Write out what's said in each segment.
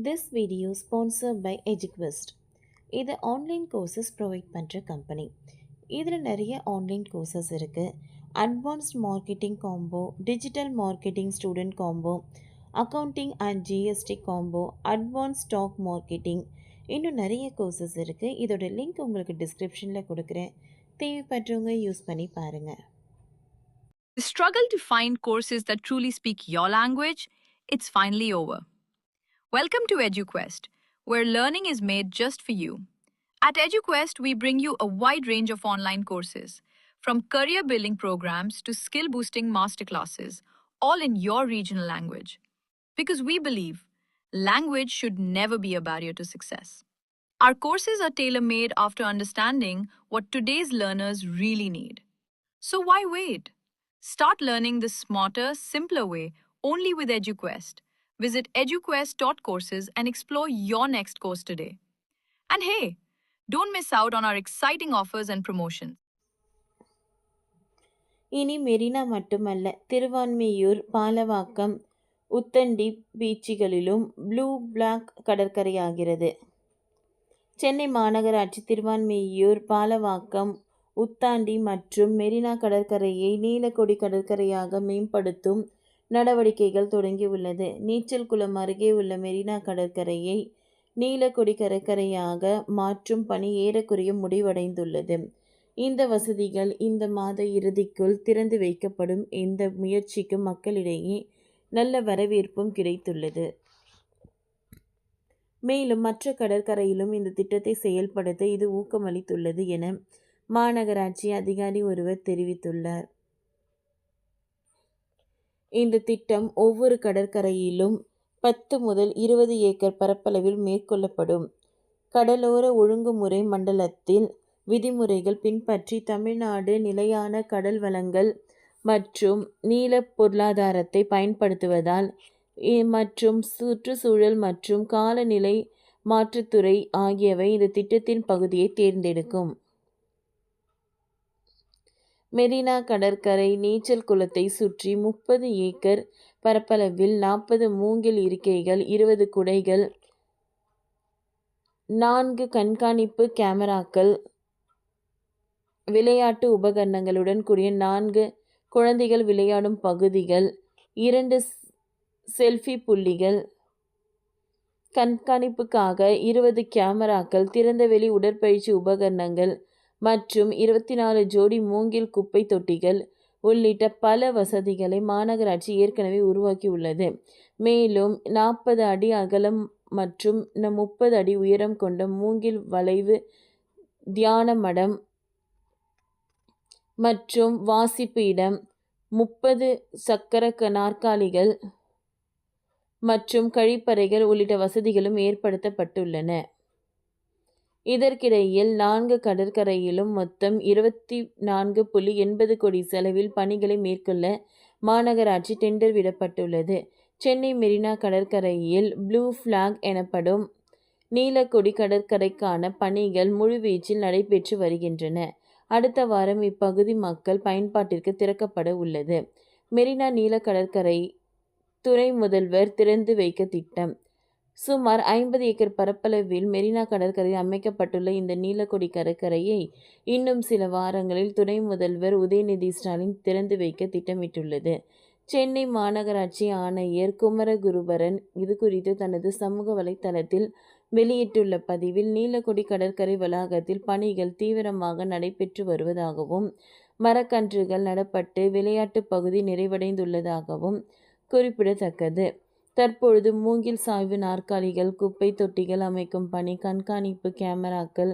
This video sponsored by EduQuest. இது online courses provide பண்ணுற company. இதில் நிறைய ஆன்லைன் கோர்சஸ் இருக்குது. Advanced marketing combo, digital marketing student combo, accounting and GST combo, advance stock marketing, இன்னும் நிறைய courses இருக்குது. இதோட லிங்க் உங்களுக்கு டிஸ்கிரிப்ஷனில் கொடுக்குறேன். தேவைப்படுறவங்க யூஸ் பண்ணி பாருங்கள். The struggle to find courses that truly speak your language, it's finally over. Welcome to EduQuest, where learning is made just for you. At EduQuest, we bring you a wide range of online courses, from career building programs to skill boosting masterclasses, all in your regional language. Because we believe language should never be a barrier to success. Our courses are tailor made after understanding what today's learners really need. So why wait? Start learning the smarter, simpler way only with EduQuest. Visit eduquest.courses and explore your next course today. And hey, don't miss out on our exciting offers and promotions. இனி மெரினா மட்டுமல்ல, Thiruvanmiyur, Palavakkam, Uthandi பீச்சுகளிலும் blue black கடற்கரையாகிறது. Chennai மாநகராட்சி திருவான்மியூர், பாலவாக்கம், உத்தாண்டி மற்றும் மெரினா கடற்கரையை நீலக்கொடி கடற்கரையாக மேம்படுத்தும் நடவடிக்கைகள் தொடங்கியுள்ளது. நீச்சல் குளம் அருகே உள்ள மெரினா கடற்கரையை நீலக்கொடி கடற்கரையாக மாற்றும் பணி ஏறக்குறைய முடிவடைந்துள்ளது. இந்த வசதிகள் இந்த மாத இறுதிக்குள் திறந்து வைக்கப்படும். இந்த முயற்சிக்கு மக்களிடையே நல்ல வரவேற்பும் கிடைத்துள்ளது. மேலும் மற்ற கடற்கரையிலும் இந்த திட்டத்தை செயல்படுத்த இது ஊக்கமளித்துள்ளது என மாநகராட்சி அதிகாரி ஒருவர் தெரிவித்துள்ளார். இந்த திட்டம் ஒவ்வொரு கடற்கரையிலும் 10 முதல் 20 ஏக்கர் பரப்பளவில் மேற்கொள்ளப்படும். கடலோர ஒழுங்குமுறை மண்டலத்தில் விதிமுறைகள் பின்பற்றி தமிழ்நாடு நிலையான கடல் வளங்கள் மற்றும் நீல பொருளாதாரத்தை பயன்படுத்துவதால் மற்றும் சுற்றுச்சூழல் மற்றும் காலநிலை மாற்றுத்துறை ஆகியவை இந்த திட்டத்தின் பகுதியை தேர்ந்தெடுக்கும். மெரினா கடற்கரை நீச்சல் குளத்தை சுற்றி 30 ஏக்கர் பரப்பளவில் 40 மூங்கில் இருக்கைகள், 20 குடைகள், 4 கண்காணிப்பு கேமராக்கள், விளையாட்டு உபகரணங்களுடன் கூடிய 4 குழந்தைகள் விளையாடும் பகுதிகள், 2 செல்ஃபி புள்ளிகள், கண்காணிப்புக்காக 20 கேமராக்கள், திறந்தவெளி உடற்பயிற்சி உபகரணங்கள் மற்றும் 24 ஜோடி மூங்கில் குப்பை தொட்டிகள் உள்ளிட்ட பல வசதிகளை மாநகராட்சி ஏற்கனவே உருவாக்கியுள்ளது. மேலும் 40 அடி அகலம் மற்றும் 30 அடி உயரம் கொண்ட மூங்கில் வளைவு தியான மடம் மற்றும் வாசிப்பு இடம், 30 சக்கர நாற்காலிகள் மற்றும் கழிப்பறைகள் உள்ளிட்ட வசதிகளும் ஏற்படுத்தப்பட்டுள்ளன. இதற்கிடையில் 4 கடற்கரையிலும் மொத்தம் 24.80 கோடி செலவில் பணிகளை மேற்கொள்ள மாநகராட்சி டெண்டர் விடப்பட்டுள்ளது. சென்னை மெரினா கடற்கரையில் ப்ளூ பிளாக் எனப்படும் நீலக்கொடி கடற்கரைக்கான பணிகள் முழுவீச்சில் நடைபெற்று வருகின்றன. அடுத்த வாரம் இப்பகுதி மக்கள் பயன்பாட்டிற்கு திறக்கப்பட உள்ளது. மெரினா நீல கடற்கரை துணை முதல்வர் திறந்து வைக்க திட்டம். சுமார் 50 ஏக்கர் பரப்பளவில் மெரினா கடற்கரையில் அமைக்கப்பட்டுள்ள இந்த நீலக்கொடி கடற்கரையை இன்னும் சில வாரங்களில் துணை முதல்வர் உதயநிதி ஸ்டாலின் திறந்து வைக்க திட்டமிட்டுள்ளது. சென்னை மாநகராட்சி ஆணையர் குமரகுருபரன் இது குறித்து தனது சமூக வலைத்தளத்தில் வெளியிட்டுள்ள பதிவில் நீலக்கொடி கடற்கரை வளாகத்தில் பணிகள் தீவிரமாக நடைபெற்று வருவதாகவும் மரக்கன்றுகள் நடப்பட்டு விளையாட்டு பகுதி நிறைவடைந்துள்ளதாகவும் குறிப்பிடத்தக்கது. தற்பொழுது மூங்கில் சாய்வு நாற்காலிகள், குப்பை தொட்டிகள் அமைக்கும் பணி, கண்காணிப்பு கேமராக்கள்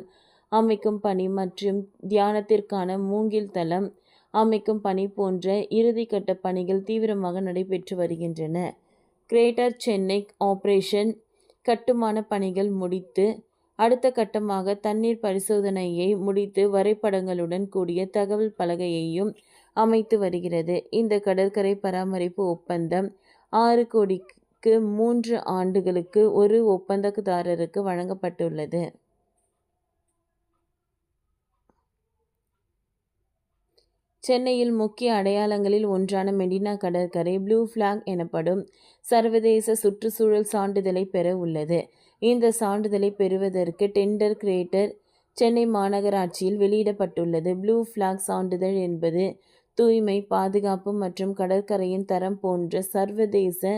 அமைக்கும் பணி மற்றும் தியானத்திற்கான மூங்கில் தளம் அமைக்கும் பணி போன்ற இறுதிக்கட்ட பணிகள் தீவிரமாக நடைபெற்று வருகின்றன. கிரேட்டர் சென்னை ஆபரேஷன் கட்டுமான பணிகள் முடித்து அடுத்த கட்டமாக தண்ணீர் பரிசோதனையை முடித்து வரைபடங்களுடன் கூடிய தகவல் பலகையையும் அமைத்து வருகிறது. இந்த கடற்கரை பராமரிப்பு ஒப்பந்தம் 6 கோடிக்கு 3 ஆண்டுகளுக்கு ஒரு ஒப்பந்ததாரருக்கு வழங்கப்பட்டுள்ளது. சென்னையில் முக்கிய அடையாளங்களில் ஒன்றான மெரினா கடற்கரை ப்ளூ ஃபிளாக் எனப்படும் சர்வதேச சுற்றுச்சூழல் சான்றிதழை பெற உள்ளது. இந்த சான்றிதழை பெறுவதற்கு டெண்டர் கிரியேட்டர் சென்னை மாநகராட்சியில் வெளியிடப்பட்டுள்ளது. ப்ளூ ஃபிளாக் சான்றிதழ் என்பது தூய்மை, பாதுகாப்பு மற்றும் கடற்கரையின் தரம் போன்ற சர்வதேச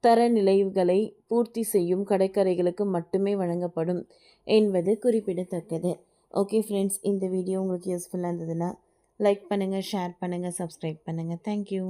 தரநிலைகளை பூர்த்தி செய்யும் கடற்கரைகளுக்கு மட்டுமே வழங்கப்படும் என்பது குறிப்பிடத்தக்கது. ஓகே ஃப்ரெண்ட்ஸ், இந்த வீடியோ உங்களுக்கு யூஸ்ஃபுல்லாக இருந்ததுன்னா லைக் பண்ணுங்கள், ஷேர் பண்ணுங்கள், சப்ஸ்கிரைப் பண்ணுங்கள். தேங்க்யூ.